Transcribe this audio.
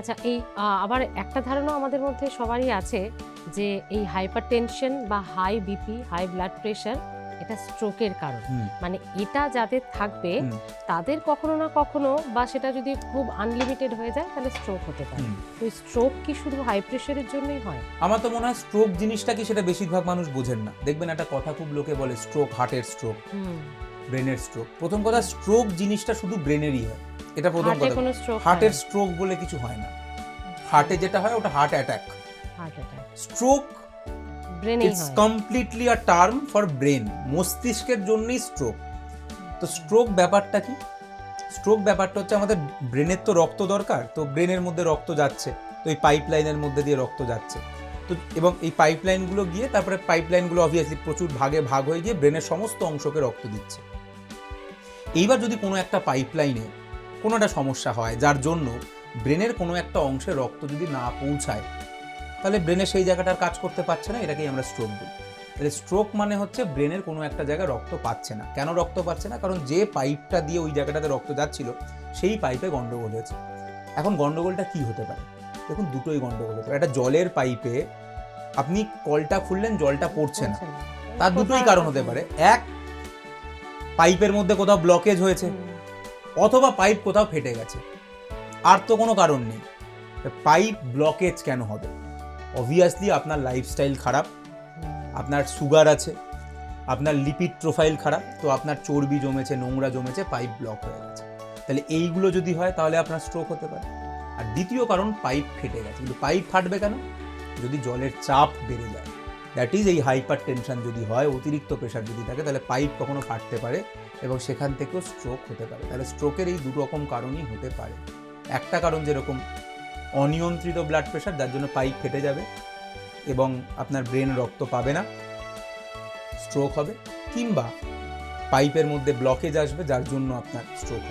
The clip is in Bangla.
আচ্ছা, এই আবার একটা ধারণা আমাদের মধ্যে সবারই আছে যে এই হাইপারটেনশন বা high BP, high blood pressure এটা স্ট্রোকের কারণ। মানে এটা যাদের থাকবে তাদের কখনো না কখনো, বা সেটা যদি খুব আনলিমিটেড হয়ে যায় তাহলে স্ট্রোক হতে পারে। তো স্ট্রোক কি শুধু হাই প্রেশারের জন্যই হয়? আমার তো মনে হয় স্ট্রোক জিনিসটা কি সেটা বেশিরভাগ মানুষ বোঝেন না। দেখবেন একটা কথা খুব লোকে বলে, স্ট্রোক হার্টের স্ট্রোক, ব্রেনের স্ট্রোক। প্রথম কথা, স্ট্রোক জিনিসটা শুধু ব্রেনেরই হয়, এটা প্রথম হার্টে কথা। কোনো স্ট্রোক হয় হার্টের না? স্ট্রোক বলে কিছু হয় না। হার্টে যেটা হয় ওটা heart attack. Heart attack stroke ব্রেনেই ইটস হয়। Completely a term for brain, মস্তিষ্কের জন্যই স্ট্রোক। তো স্ট্রোক ব্যাপারটা কি? স্ট্রোক ব্যাপারটা হচ্ছে আমাদের ব্রেনের তো রক্ত দরকার, তো ব্রেনের মধ্যে রক্ত যাচ্ছে, তো এই পাইপলাইনের মধ্যে দিয়ে রক্ত যাচ্ছে, তো এবং এই পাইপলাইনগুলো গিয়ে তারপরে পাইপলাইনগুলো অবভিয়াসলি প্রচুর ভাগে ভাগ হয়ে গিয়ে ব্রেনের সমস্ত অংশকে রক্ত দিচ্ছে। এইবার যদি কোনো একটা পাইপলাইনে কোনো একটা সমস্যা হয় যার জন্য ব্রেনের কোনো একটা অংশে রক্ত যদি না পৌঁছায়, তাহলে ব্রেনের সেই জায়গাটার কাজ করতে পারছে না, এটাকেই আমরা স্ট্রোক বলি। তাহলে স্ট্রোক মানে হচ্ছে ব্রেনের কোনো একটা জায়গায় রক্ত পাচ্ছে না। কেন রক্ত পাচ্ছে না? কারণ যে পাইপটা দিয়ে ওই জায়গাটাতে রক্ত যাচ্ছিল সেই পাইপে গন্ডগোল হয়েছে। এখন গন্ডগোলটা কি হতে পারে? দেখুন, দুটোই গন্ডগোল হতে পারে। একটা জলের পাইপে আপনি কলটা খুললেন, জলটা পড়ছে না, তার দুটোই কারণ হতে পারে। এক, পাইপের মধ্যে কোথাও ব্লকেজ হয়েছে, অথবা পাইপ কোথাও ফেটে গেছে। আর তো কোনো কারণ নেই। পাইপ ব্লকেজ কেন হবে? অবভিয়াসলি আপনার লাইফস্টাইল খারাপ, আপনার সুগার আছে, আপনার লিপিড প্রোফাইল খারাপ, তো আপনার চর্বি জমেছে, নোংরা জমেছে, পাইপ ব্লক হয়ে গেছে। তাহলে এইগুলো যদি হয় তাহলে আপনার স্ট্রোক হতে পারে। আর দ্বিতীয় কারণ, পাইপ ফেটে গেছে। কিন্তু পাইপ ফাটবে কেন? যদি জলের চাপ বেড়ে যায়, দ্যাট ইজ এই হাইপার টেনশন যদি হয়, অতিরিক্ত প্রেশার যদি থাকে, তাহলে পাইপ কখনো ফাটতে পারে এবং সেখান থেকেও স্ট্রোক হতে পারে। তাহলে স্ট্রোকের এই দু রকম কারণই হতে পারে। একটা কারণ যেরকম অনিয়ন্ত্রিত ব্লাড প্রেশার, যার জন্য পাইপ ফেটে যাবে এবং আপনার ব্রেন রক্ত পাবে না, স্ট্রোক হবে। কিংবা পাইপের মধ্যে ব্লকেজ আসবে, যার জন্য আপনার স্ট্রোক হবে।